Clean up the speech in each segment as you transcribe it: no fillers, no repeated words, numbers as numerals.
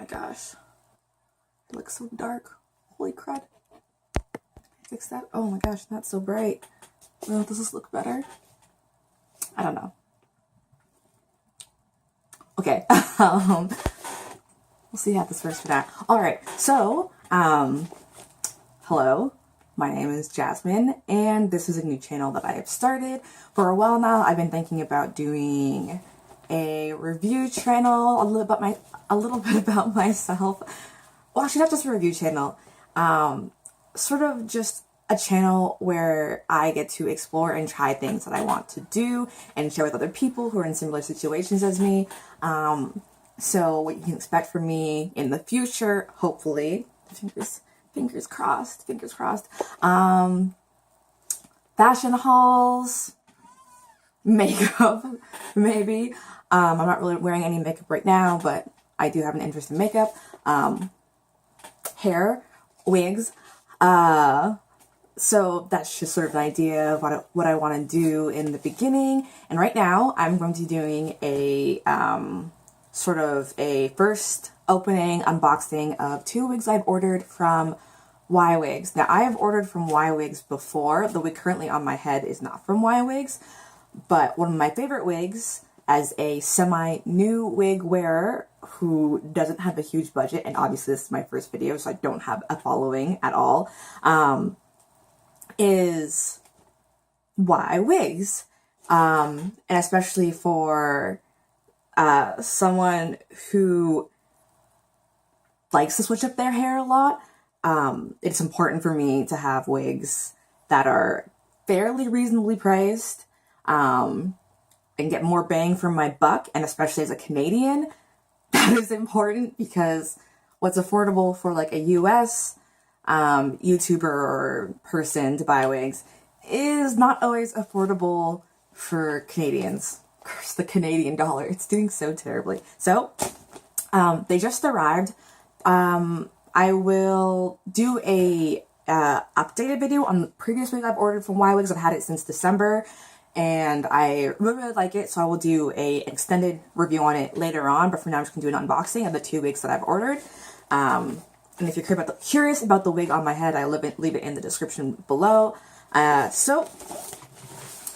my gosh. It looks so dark. Holy crud. Fix that. Oh my gosh, that's so bright. Oh, does this look better? I don't know. Okay. We'll see how this works for that. Alright, so, hello. My name is Jasmine, and this is a new channel that I have started. For a while now, I've been thinking about doing a review channel, a little bit about myself. Well, actually, not just a review channel. Sort of just a channel where I get to explore and try things that I want to do and share with other people who are in similar situations as me. So what you can expect from me in the future, hopefully, fingers crossed, fashion hauls, makeup, maybe. I'm not really wearing any makeup right now, but I do have an interest in makeup. Hair, wigs. So that's just sort of an idea of what I want to do in the beginning. And right now I'm going to be doing a sort of a first opening unboxing of 2 wigs I've ordered from YWigs. Now, I have ordered from YWigs before. The wig currently on my head is not from YWigs, but one of my favorite wigs, as a semi-new wig wearer who doesn't have a huge budget, and obviously this is my first video, so I don't have a following at all, is YWigs. And especially for someone who likes to switch up their hair a lot, it's important for me to have wigs that are fairly reasonably priced, and get more bang for my buck. And especially as a Canadian, that is important, because what's affordable for like a US YouTuber or person to buy wigs is not always affordable for Canadians. Of course, the Canadian dollar, it's doing so terribly. So they just arrived. I will do a updated video on the previous wig I've ordered from YWigs. I've had it since December, and I really like it, so I will do an extended review on it later on. But for now, I'm just going to do an unboxing of the 2 wigs that I've ordered. And if you're curious about the wig on my head, I leave it in the description below. So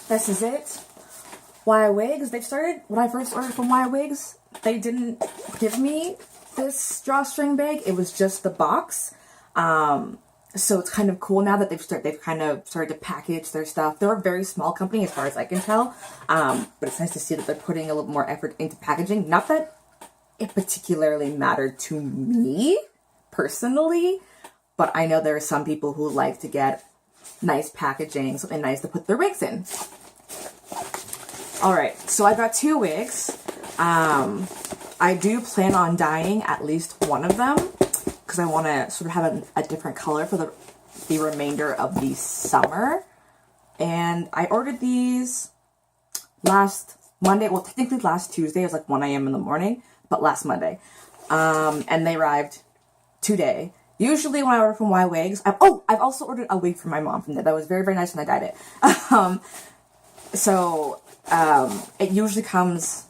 this is it. YWigs. They've started, when I first ordered from YWigs, they didn't give me this drawstring bag. It was just the box. So it's kind of cool now that they've kind of started to package their stuff. They're a very small company as far as I can tell. But it's nice to see that they're putting a little more effort into packaging. Not that it particularly mattered to me personally, but I know there are some people who like to get nice packaging, something nice to put their wigs in. Alright, so I got 2 wigs. I do plan on dyeing at least one of them, because I want to sort of have a different color for the remainder of the summer. And I ordered these last Monday, well, technically last Tuesday. It was like 1 a.m. in the morning, but last Monday. And they arrived today. Usually when I order from YWigs, I've also ordered a wig for my mom from there. That was very, very nice when I dyed it. It usually comes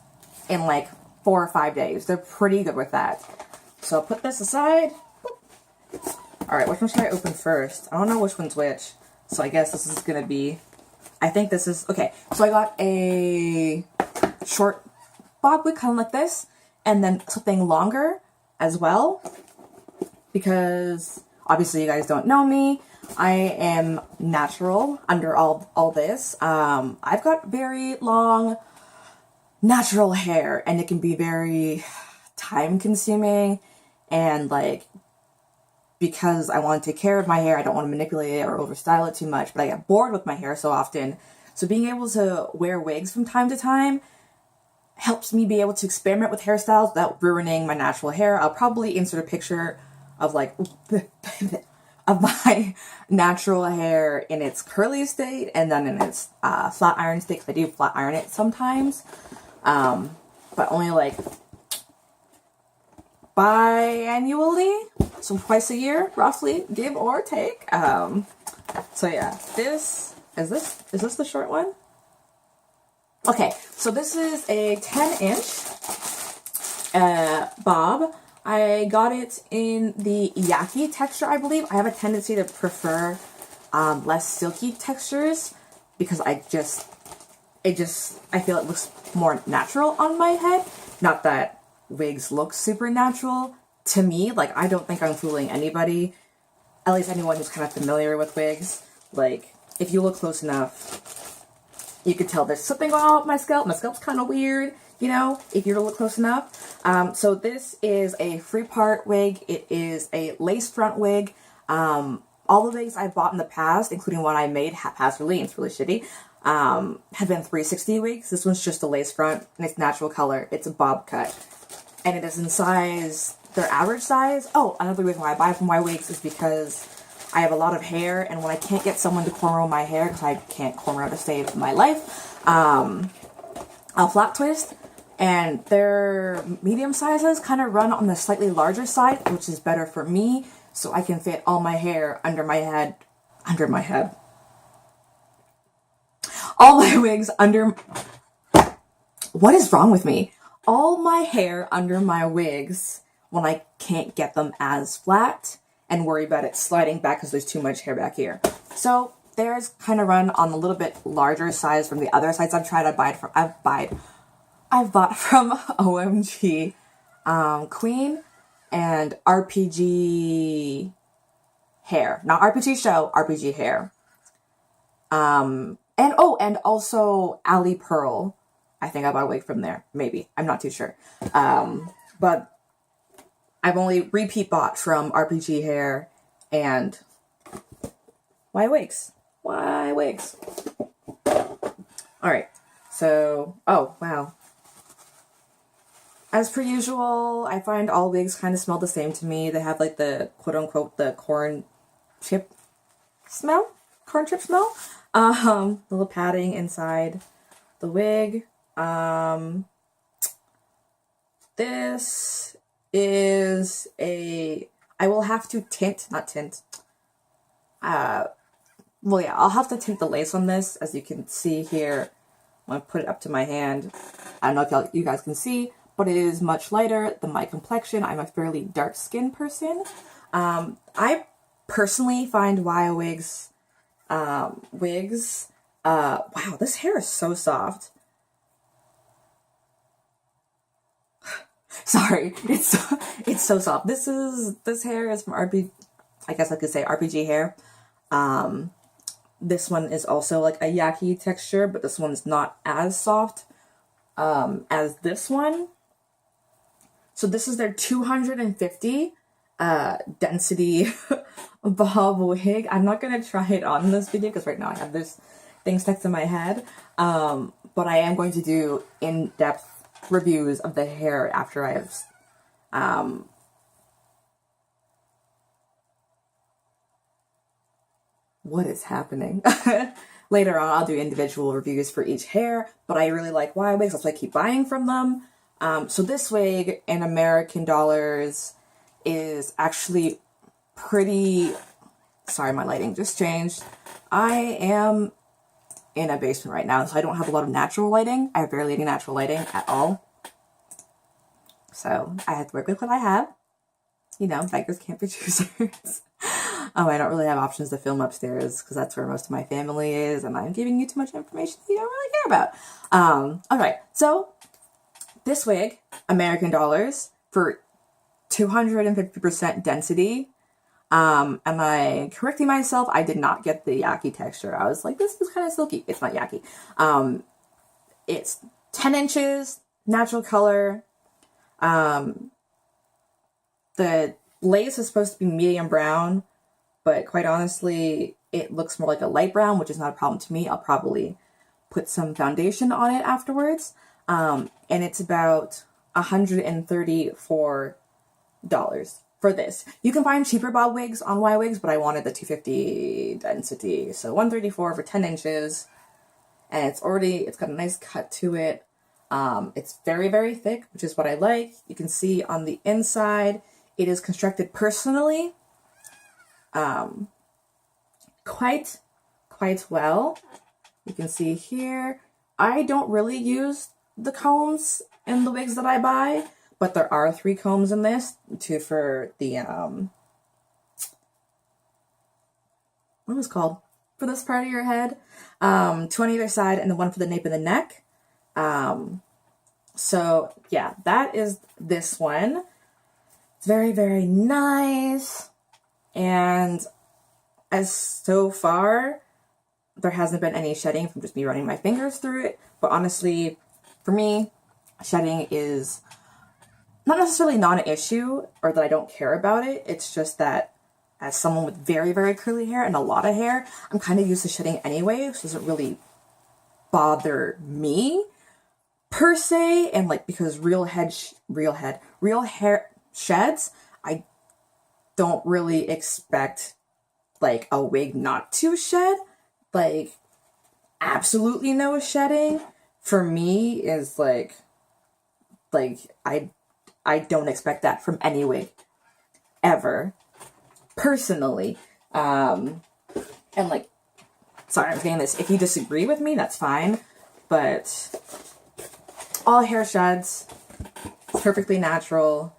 in like 4 or 5 days. They're pretty good with that. So I'll put this aside. Alright, which one should I open first? I don't know which one's which. So I guess this is going to be... I think this is... Okay, so I got a short bob wig, kind of like this. And then something longer as well. Because obviously you guys don't know me. I am natural under all this. I've got very long natural hair, and it can be very time consuming, and like, because I want to take care of my hair, I don't want to manipulate it or overstyle it too much, but I get bored with my hair so often. So being able to wear wigs from time to time helps me be able to experiment with hairstyles without ruining my natural hair. I'll probably insert a picture of like of my natural hair in its curly state and then in its flat iron state, because I do flat iron it sometimes. But only like biannually, so twice a year, roughly, give or take. So yeah, is this the short one? Okay, so this is a 10-inch bob. I got it in the yaki texture, I believe. I have a tendency to prefer less silky textures because I feel it looks more natural on my head. Not that wigs look super natural to me. Like, I don't think I'm fooling anybody, at least anyone who's kind of familiar with wigs. Like, if you look close enough, you could tell there's something going on with my scalp. My scalp's kind of weird, you know, if you look close enough. So this is a free part wig. It is a lace front wig. All the wigs I've bought in the past, including one I made haphazardly, and it's really shitty, have been 360 wigs. This one's just a lace front, and it's natural color. It's a bob cut. And it is in size, their average size. Oh, another reason why I buy from YWigs is because I have a lot of hair, and when I can't get someone to cornrow my hair, because I can't cornrow to save my life, I'll flat twist. And their medium sizes kind of run on the slightly larger side, which is better for me, so I can fit all my hair under my head. All my wigs under... What is wrong with me? All my hair under my wigs when I can't get them as flat and worry about it sliding back because there's too much hair back here. So theirs kind of run on a little bit larger size from the other sides I've tried. I've bought from OMG Queen and RPG Hair. Not RPG Show, RPG Hair. And also Ali Pearl. I think I bought a wig from there. Maybe. I'm not too sure. But I've only repeat bought from RPG Hair and YWigs. YWigs. Alright. So, oh, wow. As per usual, I find all wigs kind of smell the same to me. They have like the quote-unquote the corn chip smell. Little padding inside the wig. This is I will have to I'll have to tint the lace on this, as you can see here. I'm going to put it up to my hand. I don't know if you guys can see, but it is much lighter than my complexion. I'm a fairly dark-skinned person. I personally find YWigs wigs... wow, this hair is so soft. Sorry, it's so soft. This hair is from I guess I could say RPG Hair. This one is also like a yaki texture, but this one's not as soft as this one. So this is their 250 density bob wig. I'm not gonna try it on this video because right now I have this thing stuck to my head. But I am going to do in-depth reviews of the hair after I have what is happening? Later on, I'll do individual reviews for each hair, but I really like YWigs. That's why I keep buying from them. So this wig in American dollars is actually pretty... Sorry, my lighting just changed. I am in a basement right now, so I don't have a lot of natural lighting. I have barely any natural lighting at all. So I have to work with what I have. You know, beggars can't be choosers. I don't really have options to film upstairs because that's where most of my family is, and I'm giving you too much information you don't really care about. Alright, so this wig, American dollars, for 250% density. And I correcting myself, I did not get the yaki texture. I was like, this is kind of silky. It's not yaki. It's 10 inches, natural color. The lace is supposed to be medium brown, but quite honestly, it looks more like a light brown, which is not a problem to me. I'll probably put some foundation on it afterwards. And it's about $134 for this. You can find cheaper bob wigs on YWigs, but I wanted the 250 density. So 134 for 10 inches. And it's got a nice cut to it. It's very, very thick, which is what I like. You can see on the inside, it is constructed personally. Quite well. You can see here, I don't really use the combs in the wigs that I buy, but there are 3 combs in this, 2 for the, what was it called? For this part of your head. 2 on either side, and then 1 for the nape of the neck. So yeah, that is this one. It's very, very nice. And as so far, there hasn't been any shedding from just me running my fingers through it. But honestly, for me, shedding is not necessarily not an issue or that I don't care about it. It's just that as someone with very, very curly hair and a lot of hair, I'm kind of used to shedding anyway, so it doesn't really bother me per se. And like, because real hair sheds, I don't really expect like a wig not to shed. Like, absolutely no shedding for me is like I don't expect that from any wig ever, personally. And like, sorry, I'm saying this, if you disagree with me, that's fine, but all hair sheds, it's perfectly natural.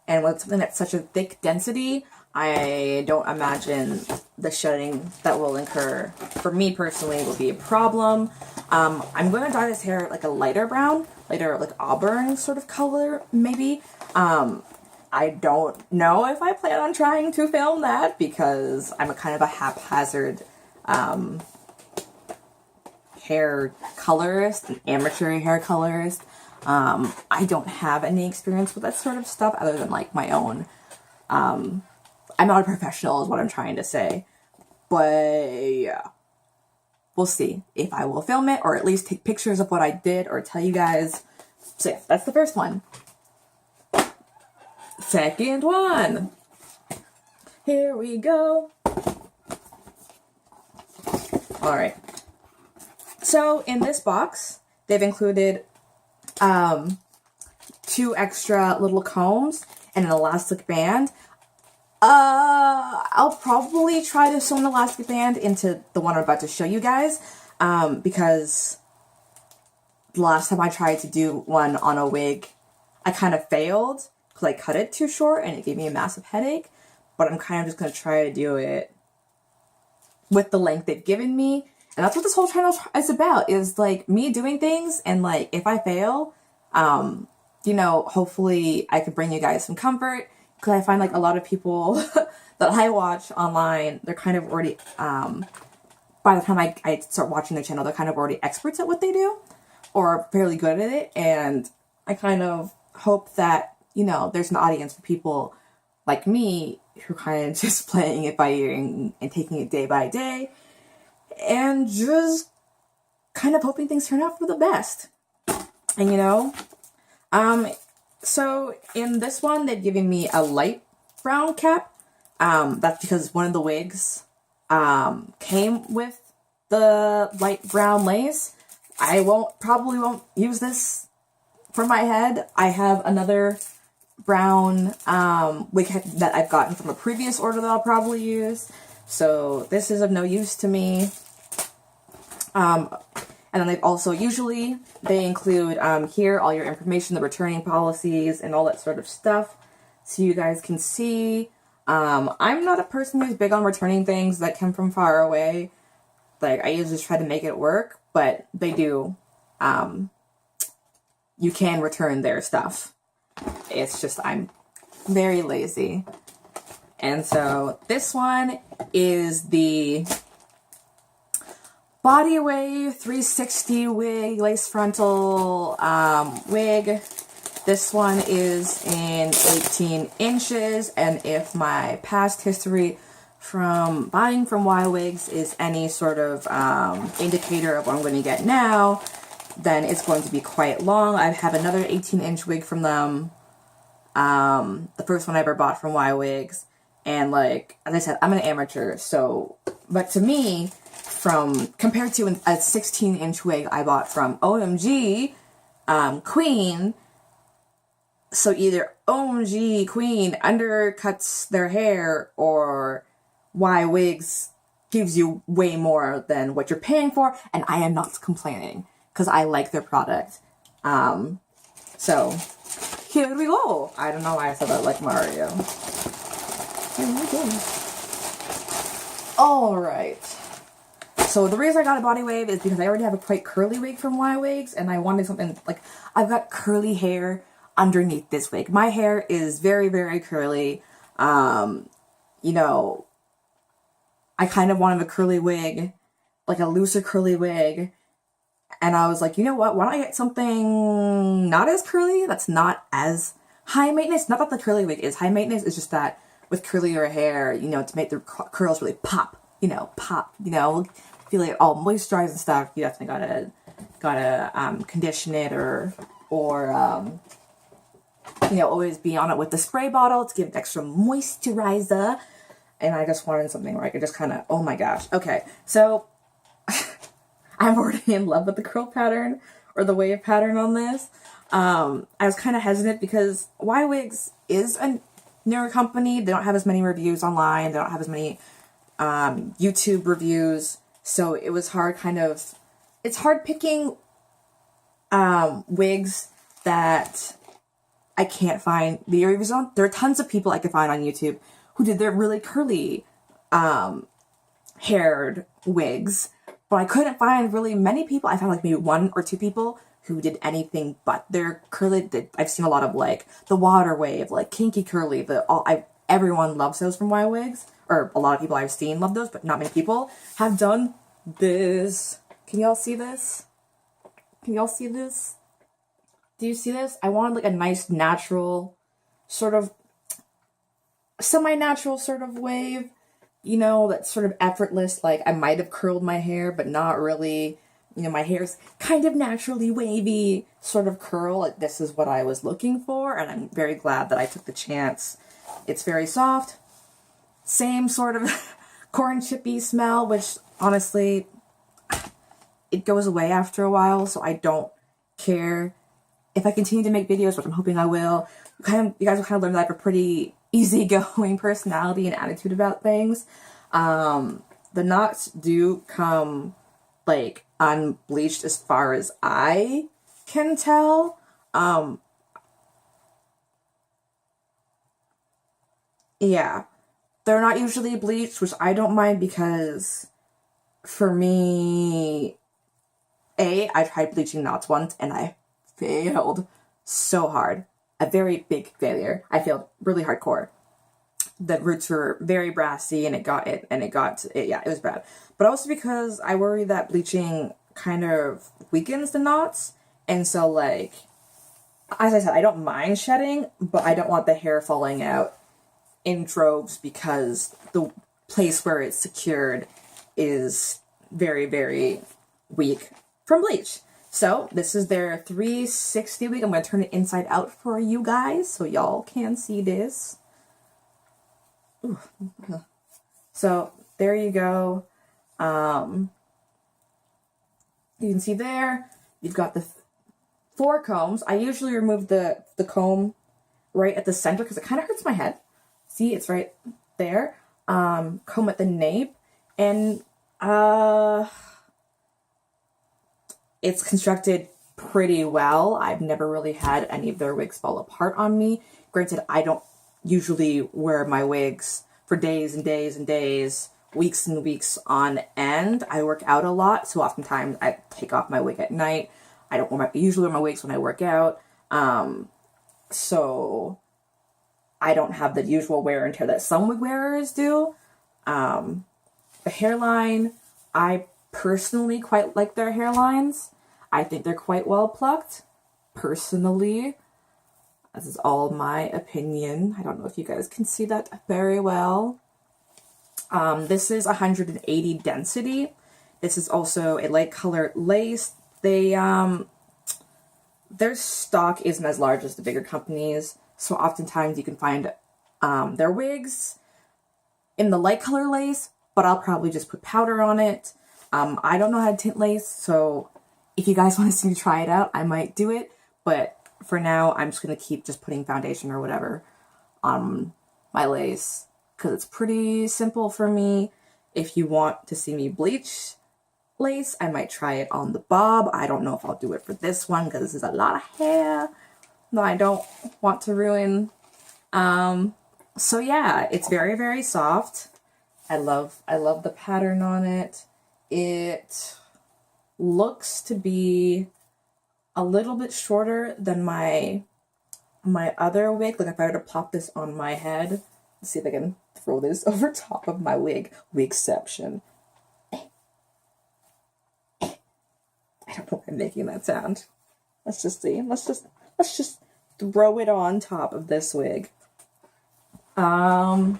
And with something that's such a thick density, I don't imagine the shedding that will incur, for me personally, will be a problem. I'm going to dye this hair like a lighter brown, lighter like auburn sort of color, maybe. I don't know if I plan on trying to film that because I'm a kind of a haphazard hair colorist, an amateur hair colorist. I don't have any experience with that sort of stuff other than like my own. I'm not a professional is what I'm trying to say. But yeah, we'll see if I will film it or at least take pictures of what I did or tell you guys. So yeah, that's the first one. Second one. Here we go. All right. So in this box, they've included 2 extra little combs and an elastic band. I'll probably try to sew an elastic band into the one I'm about to show you guys, because the last time I tried to do one on a wig, I kind of failed because I cut it too short and it gave me a massive headache. But I'm kind of just going to try to do it with the length they've given me. And that's what this whole channel is about, is like me doing things, and like if I fail, you know, hopefully I could bring you guys some comfort. Because I find like a lot of people that I watch online, they're kind of already, by the time I start watching their channel, they're kind of already experts at what they do, or fairly good at it. And I kind of hope that, you know, there's an audience for people like me who kind of just playing it by ear and taking it day by day, and just kind of hoping things turn out for the best. And you know, so in this one, they've given me a light brown cap. That's because one of the wigs came with the light brown lace. I probably won't use this for my head. I have another brown wig that I've gotten from a previous order that I'll probably use. So this is of no use to me. And then they've also, usually, they include here all your information, the returning policies, and all that sort of stuff, so you guys can see. I'm not a person who's big on returning things that come from far away. Like, I usually try to make it work, but they do. You can return their stuff. It's just, I'm very lazy. And so, this one is the Body Wave 360 wig, lace frontal wig. This one is in 18 inches, and if my past history from buying from YWigs is any sort of indicator of what I'm going to get now, then it's going to be quite long. I have another 18-inch wig from them, the first one I ever bought from YWigs, and like, as I said, I'm an amateur, so, but to me, compared to a 16-inch wig I bought from OMG Queen, so either OMG Queen undercuts their hair, or YWigs gives you way more than what you're paying for, and I am not complaining, because I like their product. So, Here we go. I don't know why I said that like Mario. Here we go. Alright. So the reason I got a body wave is because I already have a quite curly wig from YWigs, and I wanted something, like, I've got curly hair underneath this wig. My hair is very, very curly. You know, I kind of wanted a curly wig, like a looser curly wig, and I was like, you know what, why don't I get something not as curly, that's not as high maintenance? Not that the curly wig is high maintenance, it's just that with curlier hair, you know, to make the curls really pop, you know, feel it all moisturized and stuff, you definitely gotta condition it or you know, always be on it with the spray bottle to give it extra moisturizer. And I just wanted something where I could just kind of, oh my gosh. Okay, so I'm already in love with the curl pattern or the wave pattern on this. I was kind of hesitant because YWigs is a newer company. They don't have as many reviews online. They don't have as many YouTube reviews. So it was hard it's hard picking wigs that I can't find video reviews on. There are tons of people I could find on YouTube who did their really curly haired wigs, but I couldn't find really many people. I found like maybe 1 or 2 people who did anything but their curly. I've seen a lot of like the water wave, like kinky curly. Everyone loves those from YWigs, or a lot of people I've seen love those, but not many people have done this. Can y'all see this? Can y'all see this? Do you see this? I wanted like a nice natural sort of semi-natural sort of wave, you know, that's sort of effortless. Like I might have curled my hair, but not really. You know, my hair's kind of naturally wavy sort of curl. Like this is what I was looking for, and I'm very glad that I took the chance. It's very soft. Same sort of corn chippy smell, which honestly, it goes away after a while, so I don't care. If I continue to make videos, which I'm hoping I will, you guys will kind of learn that I have a pretty easygoing personality and attitude about things. The knots do come like unbleached as far as I can tell. Yeah, they're not usually bleached, which I don't mind because for me, I tried bleaching knots once and I failed so hard. A very big failure. I failed really hardcore. The roots were very brassy and it was bad. But also because I worry that bleaching kind of weakens the knots. And so like, as I said, I don't mind shedding, but I don't want the hair falling out in droves because the place where it's secured is very, very weak from bleach. So this is their 360 wig. I'm going to turn it inside out for you guys so y'all can see this. Ooh. So there you go. You can see there, you've got the 4 combs. I usually remove the comb right at the center because it kind of hurts my head. See, it's right there. Comb at the nape. And it's constructed pretty well. I've never really had any of their wigs fall apart on me. Granted, I don't usually wear my wigs for days and days and days, weeks and weeks on end. I work out a lot, so oftentimes I take off my wig at night. I don't usually wear my wigs when I work out. So I don't have the usual wear and tear that some wig wearers do. The hairline, I personally quite like their hairlines. I think they're quite well plucked, personally. This is all my opinion. I don't know if you guys can see that very well. This is 180 density. This is also a light colored lace. Their stock isn't as large as the bigger companies, so oftentimes you can find their wigs in the light color lace, but I'll probably just put powder on it. I don't know how to tint lace, so if you guys want to see me try it out, I might do it, but for now, I'm just going to keep just putting foundation or whatever on my lace, because it's pretty simple for me. If you want to see me bleach lace, I might try it on the bob. I don't know if I'll do it for this one, because this is a lot of hair, that I don't want to ruin. So yeah, it's very, very soft. I love the pattern on it. It looks to be a little bit shorter than my other wig. Like if I were to pop this on my head, let's see if I can throw this over top of my wig. Wigception. I don't know why I'm making that sound. Let's just see. Let's just throw it on top of this wig. I'm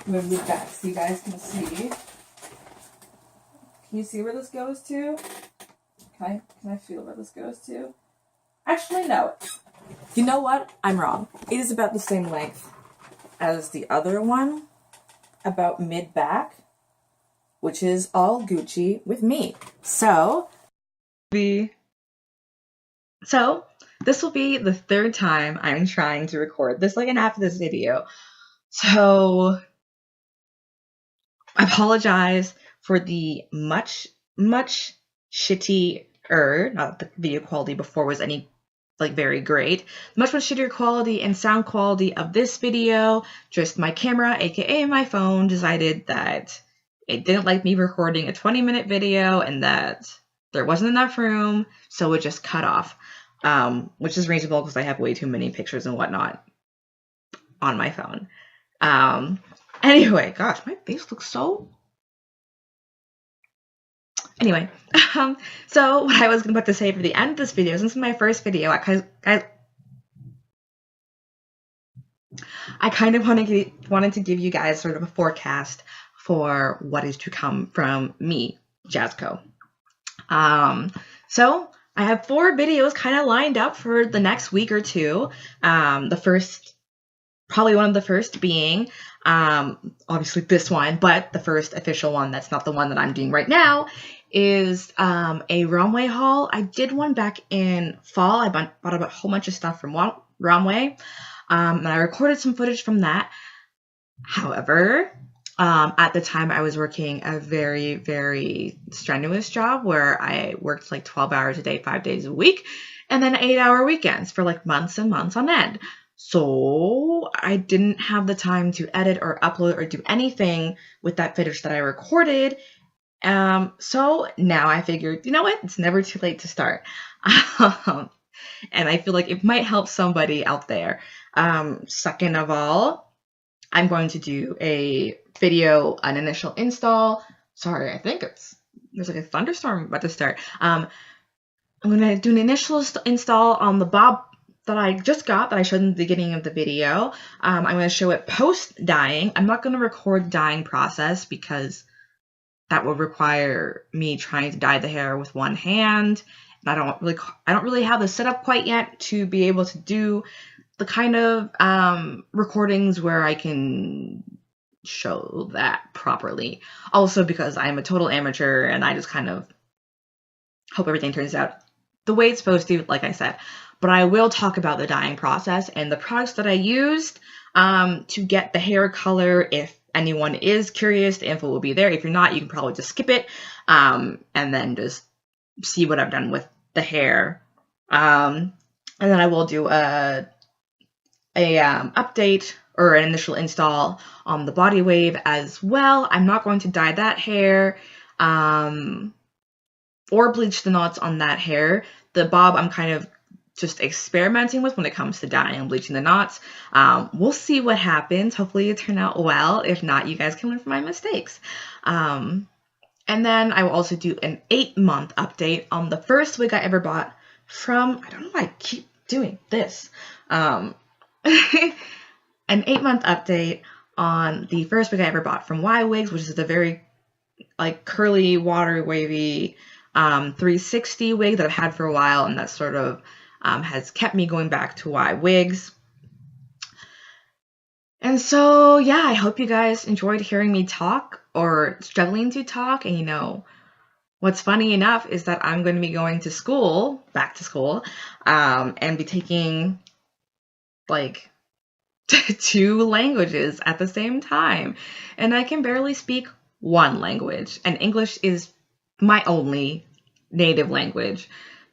gonna move back so you guys can see. Can you see where this goes to? Can I feel where this goes to? Actually, no. You know what? I'm wrong. It is about the same length as the other one, about mid-back, which is all Gucci with me. So this will be the third time I'm trying to record this, like, and after this video. So I apologize for the much shittier, not that the video quality before was any, like, very great, much shittier quality and sound quality of this video. Just my camera, aka my phone, decided that it didn't like me recording a 20-minute video and that there wasn't enough room, so it just cut off, which is reasonable because I have way too many pictures and whatnot on my phone. Anyway, gosh, my face looks so... Anyway, so what I was about to say for the end of this video, since it's my first video, I kind of wanted to give you guys sort of a forecast for what is to come from me, Jasco. So I have 4 videos kind of lined up for the next week or two. The first, probably one of the first being, obviously this one, but the first official one that's not the one that I'm doing right now, is a runway haul. I did one back in fall. I bought a whole bunch of stuff from runway, and I recorded some footage from that. However, at the time I was working a very, very strenuous job where I worked like 12 hours a day, 5 days a week, and then 8-hour weekends for like months and months on end. So I didn't have the time to edit or upload or do anything with that footage that I recorded. So now I figured, you know what? It's never too late to start. And I feel like it might help somebody out there. Second of all, I'm going to do a video, an initial install. Sorry, I think there's like a thunderstorm about to start. I'm going to do an initial install on the bob that I just got, that I showed in the beginning of the video. I'm going to show it post dyeing. I'm not going to record the dyeing process because that would require me trying to dye the hair with one hand, and I don't really have the setup quite yet to be able to do the kind of recordings where I can show that properly. Also because I'm a total amateur and I just kind of hope everything turns out the way it's supposed to, like I said. But I will talk about the dyeing process and the products that I used to get the hair color. If anyone is curious, the info will be there. If you're not, you can probably just skip it and then just see what I've done with the hair. And then I will do a update or an initial install on the body wave as well. I'm not going to dye that hair or bleach the knots on that hair. The bob I'm kind of just experimenting with when it comes to dyeing and bleaching the knots. We'll see what happens. Hopefully it turned out well. If not, you guys can learn from my mistakes. And then I will also do an 8-month update on the first wig I ever bought from, I don't know why I keep doing this. An 8-month update on the first wig I ever bought from YWigs, which is the very like curly, water wavy 360 wig that I've had for a while, and that sort of has kept me going back to YWigs. And so, yeah, I hope you guys enjoyed hearing me talk or struggling to talk. And, you know, what's funny enough is that I'm going to be going to school, back to school, and be taking, like, 2 languages at the same time. And I can barely speak one language. And English is my only native language.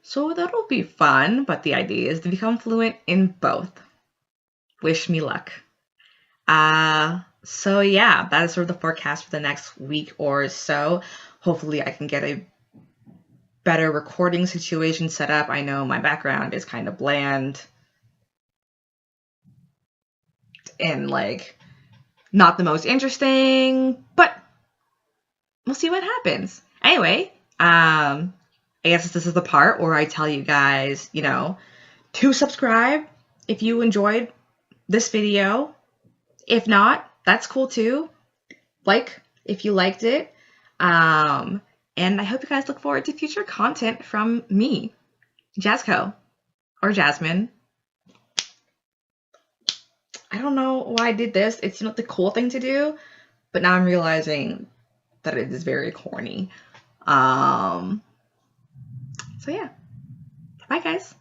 So that'll be fun, but the idea is to become fluent in both. Wish me luck. So yeah, that is sort of the forecast for the next week or so. Hopefully I can get a better recording situation set up. I know my background is kind of bland and like not the most interesting, but we'll see what happens. Anyway, I guess this is the part where I tell you guys, to subscribe if you enjoyed this video. If not, that's cool too. Like if you liked it. And I hope you guys look forward to future content from me, Jasco, or Jasmine. I don't know why I did this. It's not the cool thing to do, but now I'm realizing that it is very corny. So yeah. Bye guys.